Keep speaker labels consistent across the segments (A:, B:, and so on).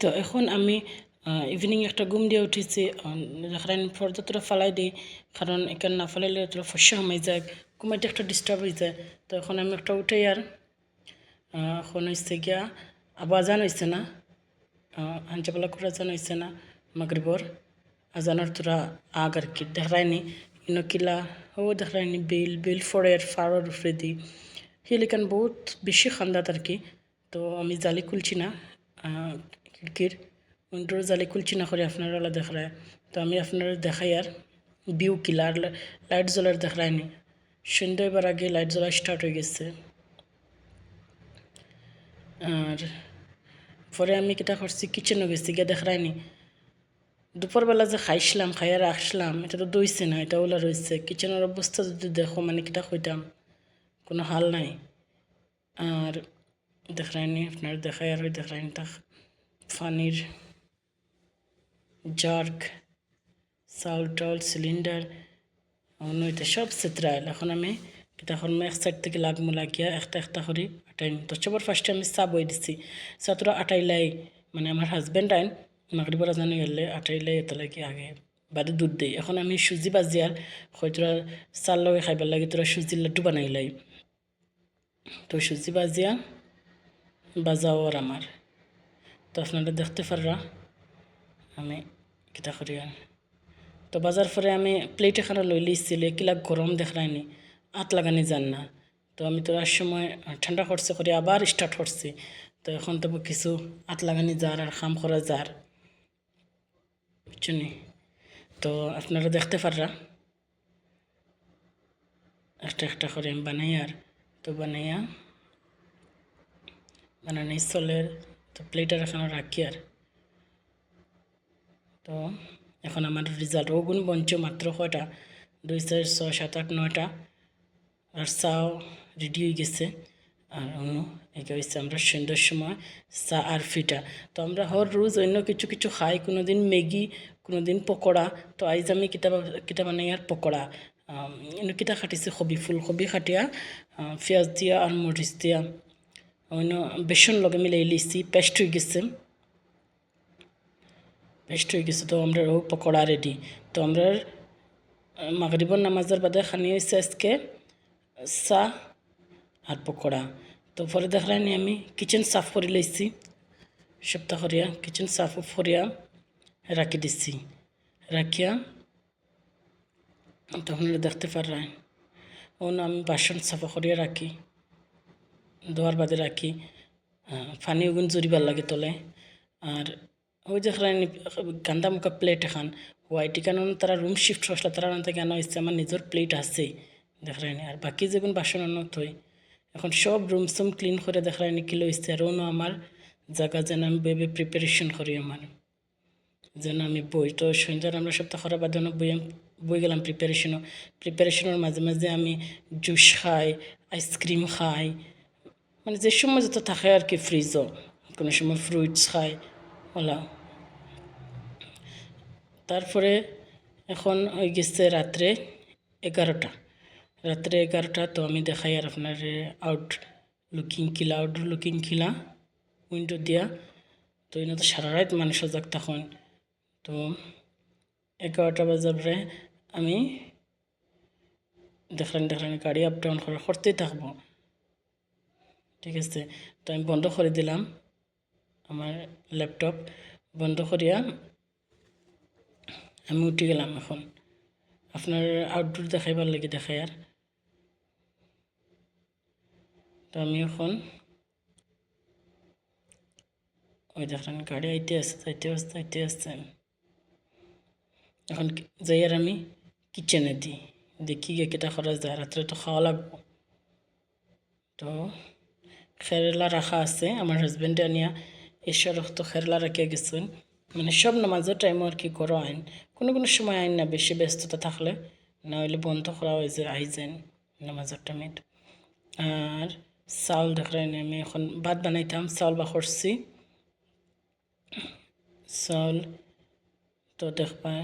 A: তো এখন আমি ইভিনিং একটা ঘুম দিয়ে উঠেছি। দেখেন পর্দা তোরা ফালাই দিই, কারণ এখানে না ফালাইলে তোরা ফসা হামাই যায়, ঘুমাইতে একটা ডিস্টার্ব হয়ে যায়। তো এখন আমি একটা উঠে আর এখন হয়েছে গিয়া আবার আজান হয়েছে না, আঞ্জাবেলা করে আজান হয়েছে না মাগরিবর। আজানের তোরা আগ আর কি দেখায়নি ইনো কিলা ও দেখায়নি বিল বিল ফোরের ফাড়ের উপরে দি হিলিকান বহুত বেশি খান্দাত আর কি। তো আমি জালি খুলছি না, খিড়কির উইন্ডোর জালি খুলছি না করে আপনারা দেখায়। তো আমি আপনারা দেখাই আর বিউ কিলার লাইট জ্বলার দেখায়নি। সন্ধ্যা এবার আগে লাইট জ্বলা স্টার্ট হয়ে গেছে। আর পরে আমি কিটা করছি, কিচেনও গেছি গিয়ে দেখায়নি। দুপুরবেলা যে খাইছিলাম, খাইয়ার আসলাম, এটা তো দইছে না, এটা ওলা রয়েছে। কিচেনের অবস্থা যদি দেখো মানে কিটা কইতাম, কোনো হাল নাই। আর দেখায়নি আপনার দেখাই আর ওই দেখায়নি তা পানির জার্ক চাউল টাউল সিলিন্ডার নইতে সব চিত্রাইল। এখন আমি তখন এক সাইড থেকে লাগমু লাগিয়া একটা একটা করে আটাইনি। তো সবার ফার্স্টে আমি চা বই দিছি। চা তোরা আটাইলাই মানে আমার হাজব্যান্ড আইন মাগরিবর আজান গেলে আটাইলাই এত লাগে আগে বাদে দুধ দেই। এখন আমি সুজি বাজিয়ার হয় তোরা চার লগে খাইবার লাগে তোরা সুজির লাড্ডু বানাইলাই। তো সুজি বাজিয়া বাজাও আর আমার। তো আপনারা দেখতে পাররা আমি কিতা করি আর। তো বাজার পরে আমি প্লেট এখানে লই লিছিল, কিলা গরম দেখায়নি, আত লাগানি যান না। তো আমি তো আর সময় ঠান্ডা করছে করে আবার স্টার্ট করছি। তো এখন তো কিছু আত লাগানি যার আর খাম করা যার বুঝছনি। তো আপনারা দেখতে পাররা একটা একটা করে আমি বানাই আর। তো বানাইয়া বানানি চলের তো প্লেটার এখানে রাখি আর। তো এখন আমার রেজাল্ট ওগুন বঞ্চ মাত্র কয়টা 2 4 6 7 8 9টা আর চাও রেডি হয়ে গেছে। আর অন্য একে হচ্ছে আমরা সন্ধ্যার সময় চা আর ফিটা। তো আমরা হর রোজ অন্য কিছু কিছু খাই, কোনো দিন ম্যাগি, কোনো দিন পকোড়া। তো আইজ আমি কিতা বানাই আর পকোড়া। কিতা খাটিছি ফুলকবি খাটিয়া পেঁয়াজ দিয়া আর মরিচ দিয়া অন্য বেসন লগে মিলাই লিছি, পেস্ট হয়ে গেছে। তো আমরা ও পকোড়া রেডি। তো আমরা মাগরিবর নামাজের বাদে খানি হয়েছে আজকে চা আর পকোড়া। তো পরে দেখলাম আমি কিচেন সাফ করে লইছি, সপ্তাহ করিয়া কিচেন সাফ করিয়া রাখি দিচ্ছি। রাখিয়া তখন দেখতে পারেন অন্য আমি বাসন সাফা করিয়া রাখি, ধোয়ার বাদে রাখি। পানি ওগুন জুড়িবার লাগে তোলে। আর ওই দেখলেন গান্দা মুখা প্লেট এখন হোয়াইট কারণ তারা রুম শিফট করছিল, তারা থেকে আনা হয়েছে। আমার নিজের প্লেট আছে দেখলেন। আর বাকি যেগুন বাসন আনো থই এখন সব রুম সুম ক্লিন করে দেখলেন কি লইছে। আর অন্য আমার জায়গা যেন আমি বেবে প্রিপারেশন করি, আমার যেন আমি বই। তো সন্ধ্যার আমরা সপ্তাহ করার বাদে বই গেলাম প্রিপারেশনের মাঝে মাঝে আমি জুস খাই, আইসক্রিম খাই, মানে যে সময় যত থাকে আর কি। ফ্রিজও কোনো সময় ফ্রুইটস খাই ওলা। তারপরে এখন হয়ে গেছে রাত্রে 11টা। তো আমি দেখাই আর আপনার আউটডোর লুকিং খিলা উইন্ডো দিয়া। তো এনে তো সারা রাত মানুষ সজাগ তখন। তো 11টা বাজার পরে আমি দেখলেন গাড়ি আপ ডাউন করতেই থাকবো, ঠিক আছে। তো আমি বন্ধ করে দিলাম আমার ল্যাপটপ, বন্ধ করিয়া আমি উঠে গেলাম। এখন আপনার আউটডোর দেখাইবার লাগে দেখাই আর। তো আমি এখন ওই দেখলেন গাড়ি যাইতে আসছে। এখন যাই আর আমি কিচেনে দেখি গিয়ে কেটা করা যায়, রাত্রে তো খাওয়া লাগবো। তো খেরলা রাখা আছে, আমার হাজব্যান্ডে আনিয়া ঈশ্বর তো খেরলা রাখিয়া গেছেন। মানে সব নামাজের টাইমও আর কি করো আইন, কোনো সময় আইন না, বেশি ব্যস্ততা থাকলে না হইলে বন্ধ করা হয়ে যায় আই যান নামাজের টাইমে। আর চাউল দেখলেন আমি এখন ভাত বানাইতাম, চাউল বা করছি। চাউল তো দেখবাই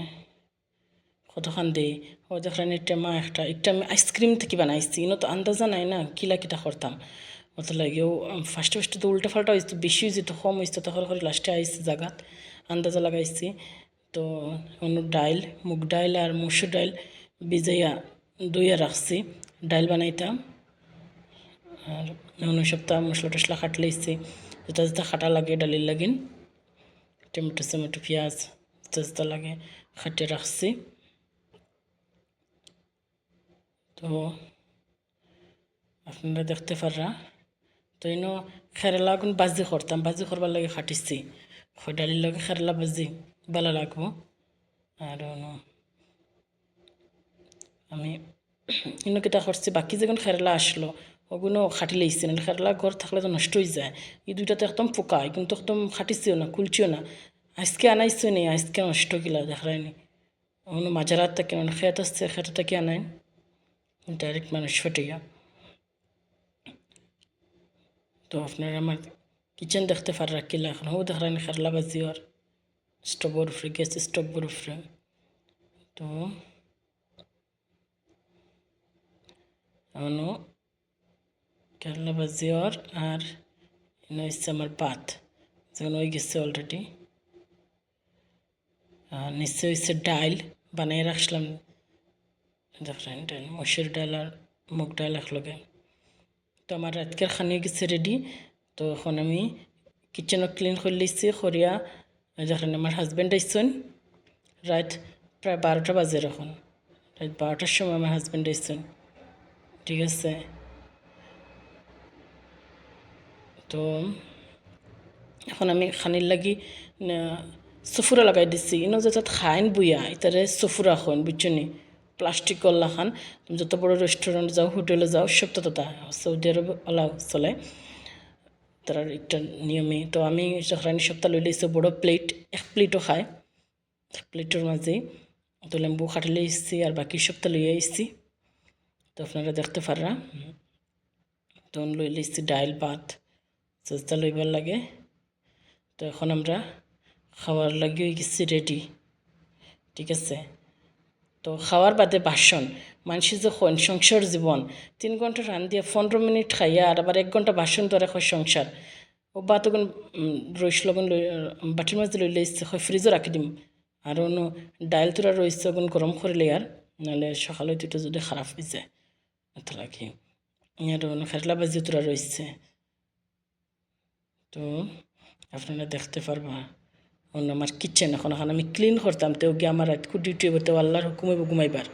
A: কতখান দিই ও দেখলেন টেমা একটা আমি আইসক্রিম থেকে বানাইছি, ইনো তো আন্দাজা নাই না কিলা কিটা করতাম। অত লাগেও ফার্স্টে ফার্স্টে তো উল্টা ফাল্টা হয়েছে, বেশি হয়েছে তো কম হয়েছে, তখন করে লাস্টে আইসি জাগাত আন্দাজা লাগাইছি। তো অন্য ডাইল, মুগ ডাইল আর মসুর ডাইল ভিজাইয়া ধুইয়া রাখছি, ডাইল বানাইতাম। আর অন্য সপ্তাহ মশলা টশলা খাটলেইছি, যেটা যেটা খাটা লাগে ডালির লাগিন, টমেটো টমেটো পেঁয়াজ যেটা যেটা লাগে খাটে রাখছি। তো আপনারা দেখতে পাররা। তো ইনো খেরেলা গুণ বাজি করতাম, বাজি করবার লাগে খাটিছি, ডালির লগে খেরেলা বাজি ভালো লাগবো। আর আমি ইনো কিতা করছি, বাকি যেগুলো খেরেলা আসলো ওগুলো খাটি লইছি, না খেরেলা ঘর থাকলে তো নষ্ট হয়ে যায়। এই দুইটাতে একদম পোকা, কিন্তু একদম খাটিছিও না, কুলছিও না। আজকে আনাইছো নি, আজকে নষ্ট গিলা দেখায়নি। ওগুলো মাঝারাত থেকে মানে খেত আসছে, খেত থেকে আনাই ডাইরেক্ট মানুষ ফেটিয়া। তো আপনারা আমার কিচেন দেখতে পার রাখিলা, এখন হো দেখায় খেরলা বাজি আর স্টোভের উপরে, গ্যাস স্টোভের উপরে। তো এমনও খেরলা বাজি আর এনে হচ্ছে আমার ভাত, যেমন হয়ে গেছে অলরেডি। আর নিচে হচ্ছে ডাইল বানিয়ে রাখলাম, দেখলেন ডাইল, মসুর ডাল আর মুগ ডাল একলগে। তো আমার রাতকের খানি গেছে রেডি। তো এখন আমি কিচেনও ক্লিন করে লিখছি করিয়া, দেখলেন আমার হাজব্যান্ড আইসন রাত প্রায় 12টা বাজে, এখন রাত 12টার সময় আমার হাজব্যান্ড আইসন, ঠিক আছে। তো এখন আমি খানির লাগি সফুরা লাগাই দিছি, ইনো যত খাইন বুয়া ইতারে সফুরা খান বুঝছনি, প্লাস্টিক গল্লা খান। তুমি যত বড় রেস্টুরেন্ট যাও, হোটেলে যাও, সব তো তা সৌদি আরব ওলাও চলে তার একটা নিয়মে। তো আমি সহরানি সপ্তাহ লই লইছি বড় প্লেট, 1 প্লেটও খায়, 1 প্লেটের মাঝে তো লেম্বু খাটিলে এসছি, আর বাকি সপ্তাহ লইয়া এসছি। তো আপনারা দেখতে পাররা। তো লই লইছি ডাইল ভাত চেষ্টা লইবার লাগে। তো এখন আমরা খাওয়ার লাগে হয়ে গেছি রেডি, ঠিক আছে। তো খাওয়ার বাদে বাসন, মানুষের যখন সংসার জীবন 3 ঘন্টা রান্ধিয়া 15 মিনিট খাইয়া আর আবার 1 ঘন্টা বাসন ধরে হয় সংসার। ও বা তখন রইস লগন বাটির মাঝে লই লইছে হয় ফ্রিজও রাখি দিম। আর অন্য ডাইল তোরা রয়েছে ওগুন গরম করলে, আর নাহলে সকালে দুটো যদি খারাপ হয়ে যায় এত লাগে। আর অন্য খেরলা বাজি তোরা রয়েছে, তো আপনারা দেখতে পারবা। অন্য আমার কিচেন এখন আমি ক্লিন করতাম, তো গিয়ে আমার রাতকু ডিউটি করতে আল্লাহর হুকুমে ঘুমাইবার।